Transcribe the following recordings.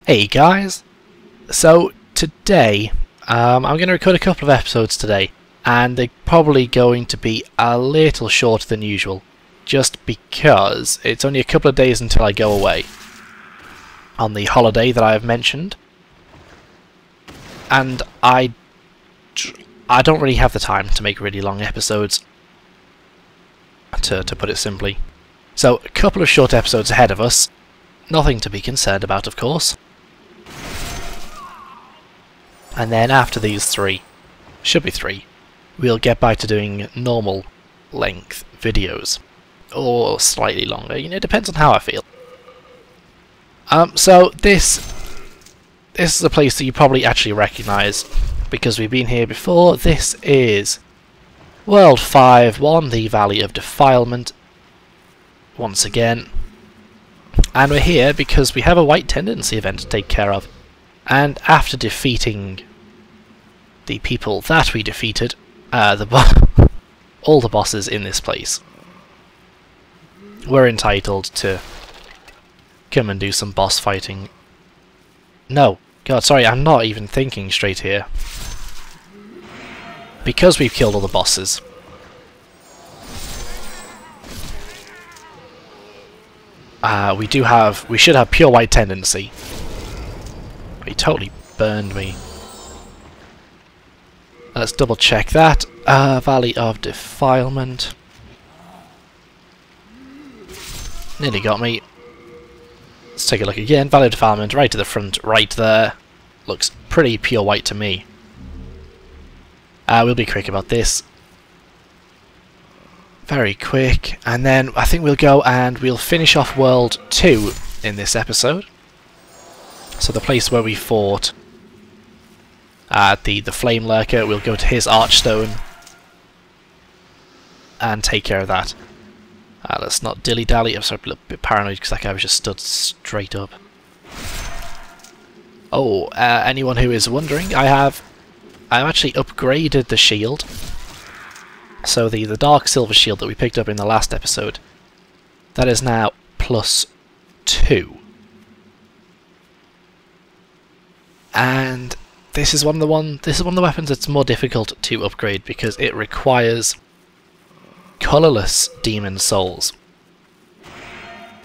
Hey guys! So today, I'm going to record a couple of episodes today, and they're probably going to be a little shorter than usual, just because it's only a couple of days until I go away on the holiday that I have mentioned, and I don't really have the time to make really long episodes, to put it simply. So a couple of short episodes ahead of us, nothing to be concerned about of course. And then after these three, should be three, we'll get back to doing normal length videos. Or slightly longer, you know, it depends on how I feel. So this is a place that you probably actually recognise, because we've been here before. This is World 5-1, the Valley of Defilement, once again. And we're here because we have a White Tendency event to take care of. And after defeating the people that we defeated, all the bosses in this place, we're entitled to come and do some boss fighting. No, God, sorry, I'm not even thinking straight here. Because we've killed all the bosses, we should have pure White Tendency. He totally burned me. Let's double check that. Valley of Defilement. Nearly got me. Let's take a look again. Valley of Defilement, right to the front, right there. Looks pretty pure white to me. We'll be quick about this. Very quick. And then I think we'll go and we'll finish off World 2 in this episode. So the place where we fought the Flame Lurker, we'll go to his Archstone and take care of that. Let's not dilly-dally. I'm sorry, a little bit paranoid because that guy was just stood straight up. Oh, anyone who is wondering, I've actually upgraded the shield. So the Dark Silver Shield that we picked up in the last episode, that is now +2. And this is one of the weapons that's more difficult to upgrade because it requires colourless demon souls,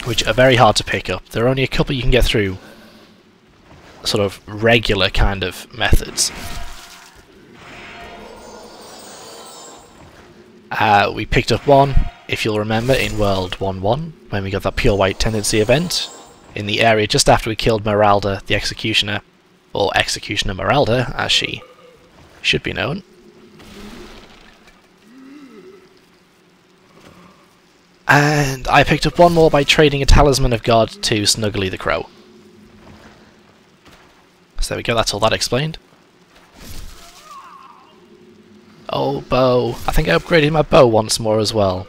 which are very hard to pick up. There are only a couple you can get through sort of regular kind of methods. We picked up one, if you'll remember, in World 1-1 when we got that Pure White Tendency event in the area just after we killed Meralda the Executioner. Or Executioner Meralda, as she should be known. And I picked up one more by trading a Talisman of God to Snuggly the Crow. So there we go, that's all that explained. Oh, bow. I think I upgraded my bow once more as well.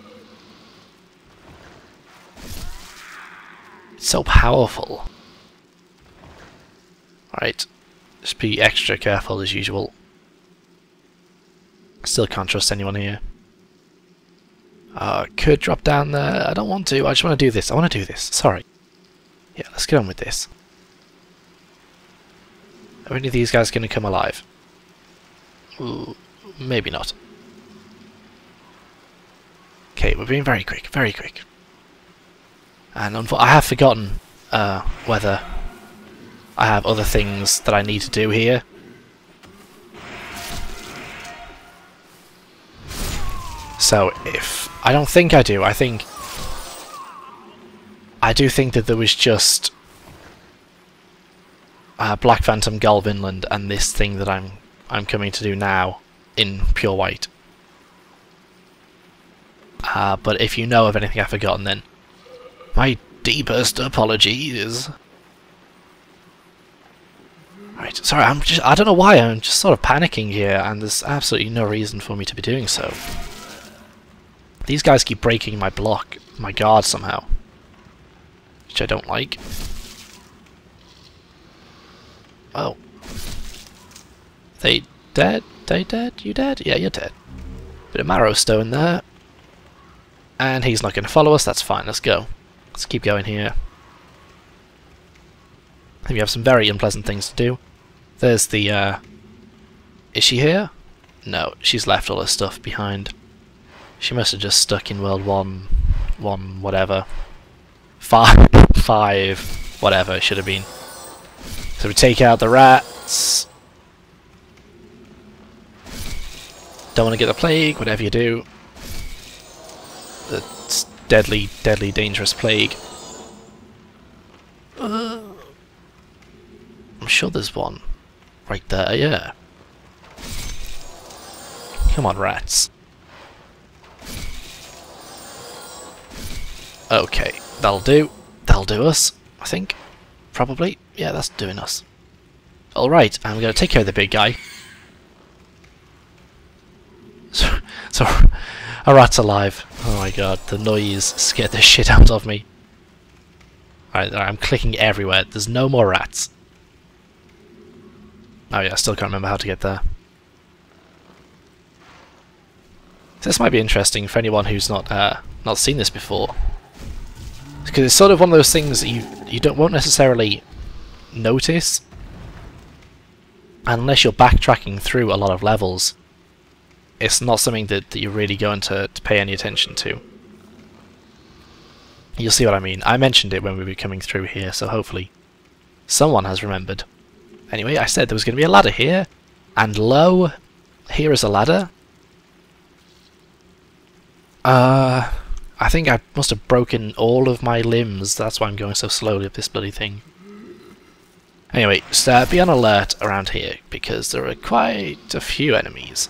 It's so powerful. Right, just be extra careful as usual. Still can't trust anyone here. Could drop down there. I don't want to. I just want to do this. I want to do this. Sorry. Yeah, let's get on with this. Are any of these guys going to come alive? Ooh, maybe not. Okay, we're being very quick. Very quick. And I have forgotten whether I have other things that I need to do here. So if I don't think I do, I do think that there was just Black Phantom Gull Vinland and this thing that I'm coming to do now in pure white. But if you know of anything I've forgotten, then my deepest apologies. Right, sorry, I don't know why, I'm just sort of panicking here, and there's absolutely no reason for me to be doing so. These guys keep breaking my block, my guard somehow, which I don't like. Oh. They dead? They dead? You dead? Yeah, you're dead. Bit of marrow stone there. And he's not going to follow us, that's fine, let's go. Let's keep going here. We have some very unpleasant things to do. There's the, is she here? No, she's left all her stuff behind. She must have just stuck in World 1, whatever. 5, whatever it should have been. So we take out the rats. Don't want to get the plague, whatever you do. The deadly, deadly, dangerous plague. I'm sure there's one right there, yeah. Come on, rats. Okay, that'll do. That'll do us, I think. Probably. Yeah, that's doing us. Alright, I'm going to take care of the big guy. So a rat's alive. Oh my god, the noise scared the shit out of me. Alright, I'm clicking everywhere. There's no more rats. Oh yeah, I still can't remember how to get there. This might be interesting for anyone who's not seen this before, because it's sort of one of those things that you won't necessarily notice unless you're backtracking through a lot of levels. It's not something that you're really going to pay any attention to. You'll see what I mean. I mentioned it when we were coming through here, so hopefully someone has remembered. Anyway, I said there was going to be a ladder here, and lo, here is a ladder. I think I must have broken all of my limbs, that's why I'm going so slowly up this bloody thing. Anyway, so be on alert around here, because there are quite a few enemies.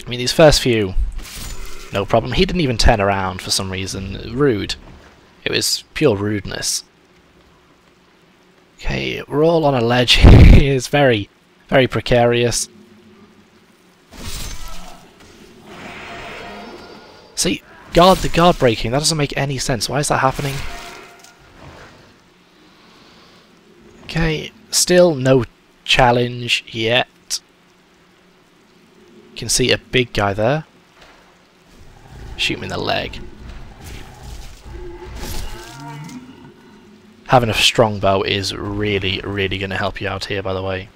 I mean, these first few, no problem. He didn't even turn around for some reason. Rude. It was pure rudeness. Okay, we're all on a ledge here. It's very, very precarious. See, the guard breaking, that doesn't make any sense. Why is that happening? Okay, still no challenge yet. You can see a big guy there. Shoot him in the leg. Having a strong bow is really, really going to help you out here, by the way.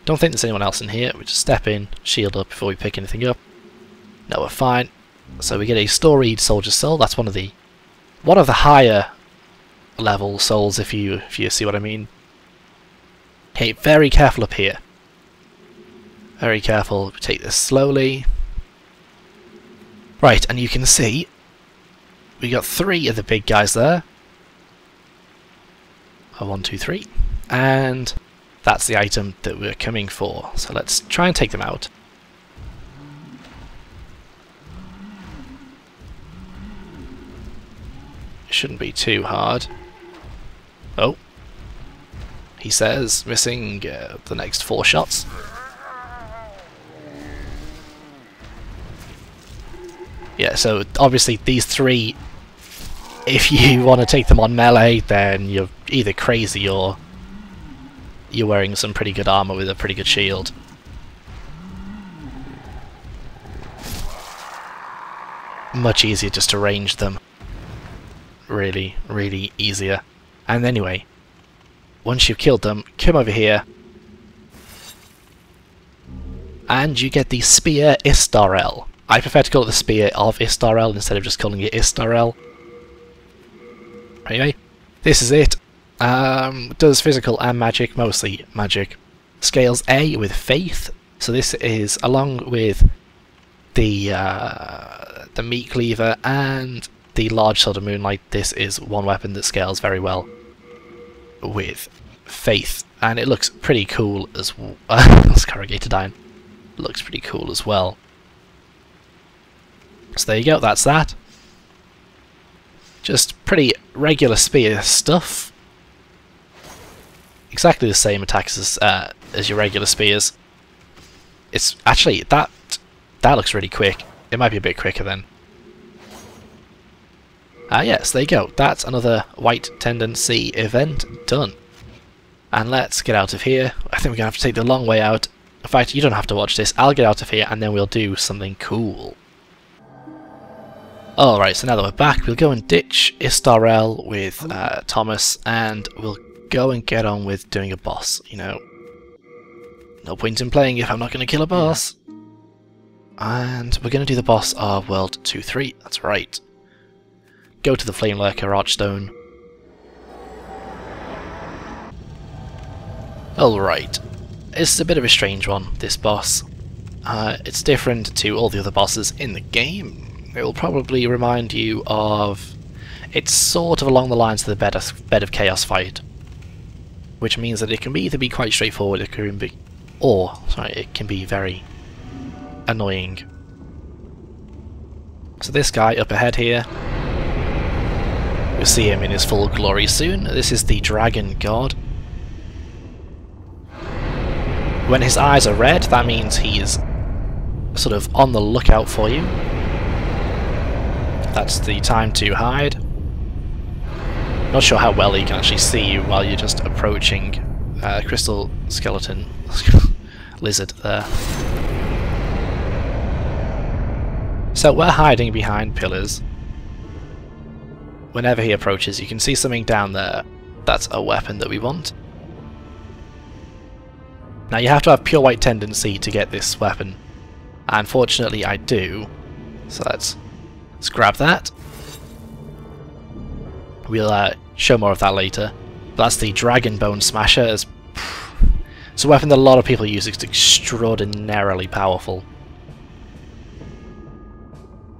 Don't think there's anyone else in here. We just step in, shield up before we pick anything up. No, we're fine. So we get a storied soldier soul. That's one of the higher level souls, if you see what I mean. Okay, very careful up here. Very careful. Take this slowly. Right, and you can see we got 3 of the big guys there. 1, 2, 3, and that's the item that we're coming for. So let's try and take them out. It shouldn't be too hard. Oh, he says missing the next 4 shots. Yeah, so obviously these 3, if you want to take them on melee, then you're either crazy or you're wearing some pretty good armor with a pretty good shield. Much easier just to range them. Really, really easier. And anyway, once you've killed them, come over here and you get the Spear Istarelle. I prefer to call it the Spear of Istarelle instead of just calling it Istarelle. Anyway, this is it. Does physical and magic, mostly magic. Scales A with Faith. So this is, along with the Meat Cleaver and the Large Sword of Moonlight, this is one weapon that scales very well with Faith. And it looks pretty cool as well. That's corrugated iron. It looks pretty cool as well. So there you go, that's that. Just pretty regular spear stuff. Exactly the same attacks as your regular spears. It's actually, that looks really quick. It might be a bit quicker then. Yes, there you go. That's another White Tendency event done. And let's get out of here. I think we're going to have to take the long way out. In fact, you don't have to watch this. I'll get out of here and then we'll do something cool. Alright, so now that we're back, we'll go and ditch Istarelle with Thomas, and we'll go and get on with doing a boss, you know. No point in playing if I'm not going to kill a boss. And we're going to do the boss of World 2-3, that's right. Go to the Flame Lurker Archstone. Alright, it's a bit of a strange one, this boss. It's different to all the other bosses in the game. It will probably remind you of... It's sort of along the lines of the Bed of Chaos fight, which means that it can either be quite straightforward, it can be, it can be very annoying. So this guy up ahead here, you'll see him in his full glory soon. This is the Dragon God. When his eyes are red, that means he's sort of on the lookout for you. That's the time to hide. Not sure how well he can actually see you while you're just approaching Crystal Skeleton Lizard there. So we're hiding behind pillars. Whenever he approaches, you can see something down there. That's a weapon that we want. Now you have to have pure white tendency to get this weapon. Unfortunately I do. So let's grab that. We'll show more of that later. But that's the Dragon Bone Smasher. It's a weapon that a lot of people use. It's extraordinarily powerful.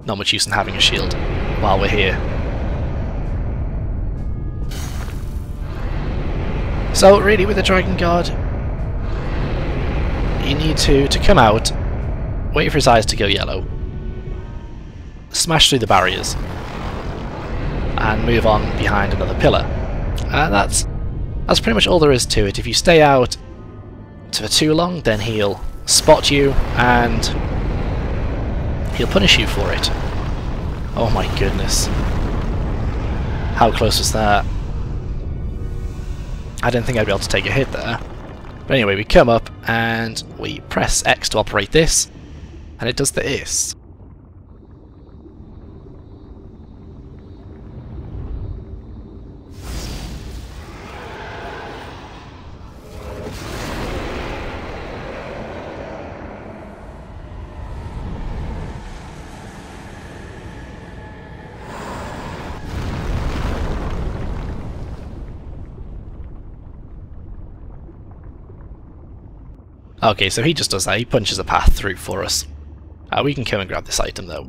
Not much use in having a shield while we're here. So really with the Dragon God, you need to come out, wait for his eyes to go yellow, smash through the barriers, and move on behind another pillar. That's pretty much all there is to it. If you stay out for too long, then he'll spot you and he'll punish you for it. Oh my goodness. How close was that? I didn't think I'd be able to take a hit there. But anyway, we come up and we press X to operate this, and it does this. Okay, so he just does that, he punches a path through for us. We can come and grab this item though.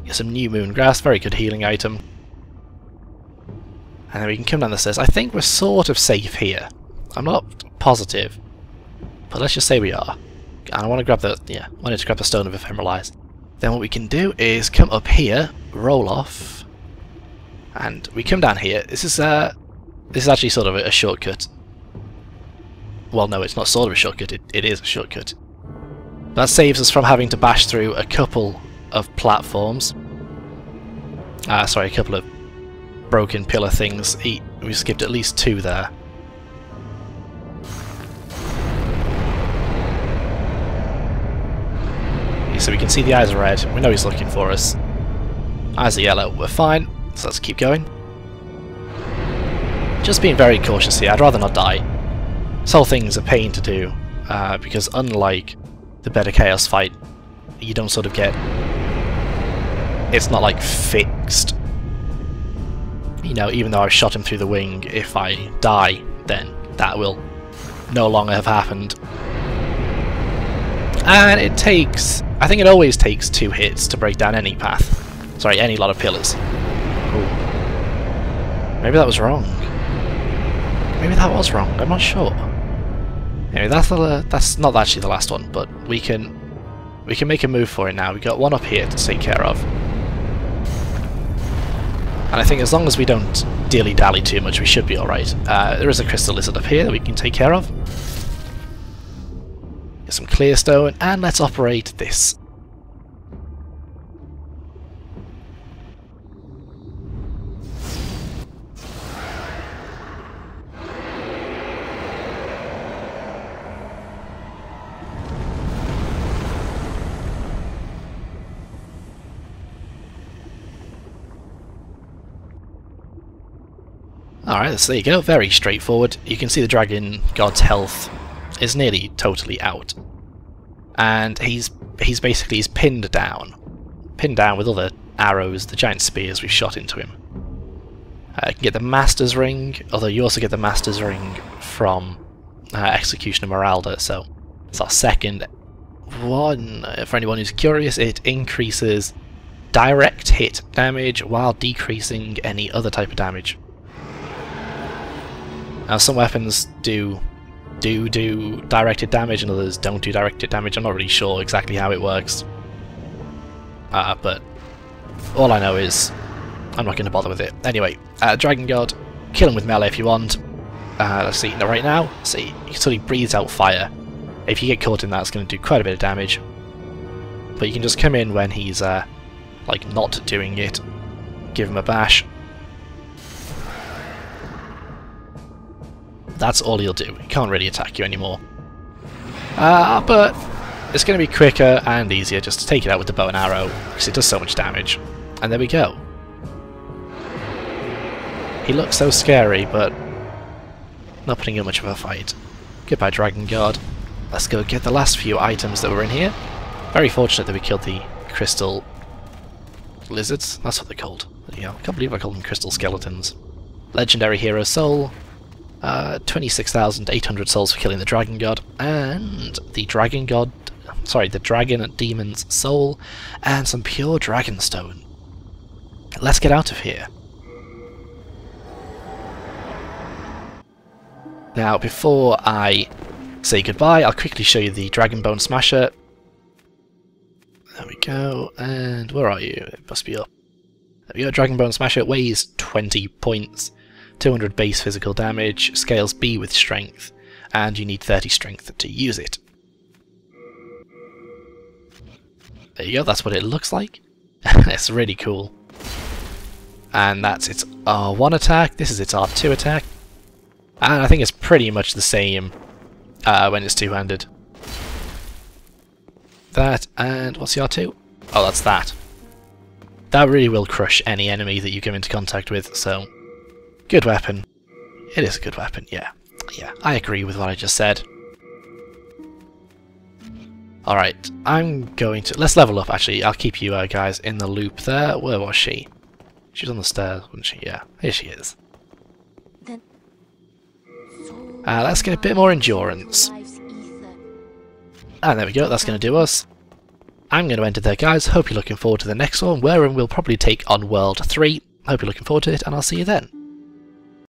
Get some New Moon Grass, very good healing item. And then we can come down the stairs. I think we're sort of safe here. I'm not positive, but let's just say we are. And I want to grab the, wanted to grab the Stone of Ephemeralize. Then what we can do is come up here, roll off, and we come down here. This is actually sort of a shortcut. Well, no, it's not sort of a shortcut, it is a shortcut. That saves us from having to bash through a couple of platforms. Sorry, a couple of broken pillar things. We skipped at least 2 there. So we can see the eyes are red, we know he's looking for us. Eyes are yellow, we're fine, so let's keep going. Just being very cautious here, I'd rather not die. This whole thing's a pain to do, because unlike the Bed of Chaos fight, you don't sort of get... It's not like fixed. You know, even though I've shot him through the wing, if I die, then that will no longer have happened. And it takes... I think it always takes 2 hits to break down any path. Sorry, any lot of pillars. Ooh. Maybe that was wrong. Maybe that was wrong, I'm not sure. Anyway, that's not actually the last one, but we can make a move for it now. We've got one up here to take care of. And I think as long as we don't dilly-dally too much, we should be alright. There is a Crystal Lizard up here that we can take care of. Get some clear stone, and let's operate this. Alright, so there you go, very straightforward. You can see the Dragon God's health is nearly totally out. And he's pinned down. Pinned down with other arrows, the giant spears we've shot into him. You can get the Master's Ring, although you also get the Master's Ring from Executioner Meralda, so it's our second one. For anyone who's curious, it increases direct hit damage while decreasing any other type of damage. Now some weapons do directed damage and others don't do directed damage. I'm not really sure exactly how it works. But all I know is I'm not going to bother with it. Anyway, Dragon God, kill him with melee if you want. Let's see, now right now, see, he sort of breathes out fire. If you get caught in that, it's going to do quite a bit of damage. But you can just come in when he's like not doing it, give him a bash. That's all he'll do. He can't really attack you anymore. But it's going to be quicker and easier just to take it out with the bow and arrow, because it does so much damage. And there we go. He looks so scary, but not putting in much of a fight. Goodbye, Dragon God. Let's go get the last few items that were in here. Very fortunate that we killed the crystal lizards. That's what they're called. Yeah, I can't believe I called them crystal skeletons. Legendary Hero Soul. 26,800 souls for killing the Dragon God, and the Dragon Demon's Soul, and some pure Dragonstone. Let's get out of here. Now, before I say goodbye, I'll quickly show you the Dragon Bone Smasher. There we go, and where are you? It must be up. There we go, Dragon Bone Smasher weighs 20 points. 200 base physical damage, scales B with strength, and you need 30 strength to use it. There you go, that's what it looks like. It's really cool. And that's its R1 attack, this is its R2 attack, and I think it's pretty much the same when it's two-handed. That, and what's the R2? Oh, that's that. That really will crush any enemy that you come into contact with, so good weapon. It is a good weapon, yeah. Yeah, I agree with what I just said. Alright, I'm going to... Let's level up, actually. I'll keep you guys in the loop there. Where was she? She was on the stairs, wasn't she? Yeah, here she is. Let's get a bit more endurance. And there we go, that's going to do us. I'm going to end it there, guys. Hope you're looking forward to the next one, wherein we'll probably take on World 3. Hope you're looking forward to it, and I'll see you then.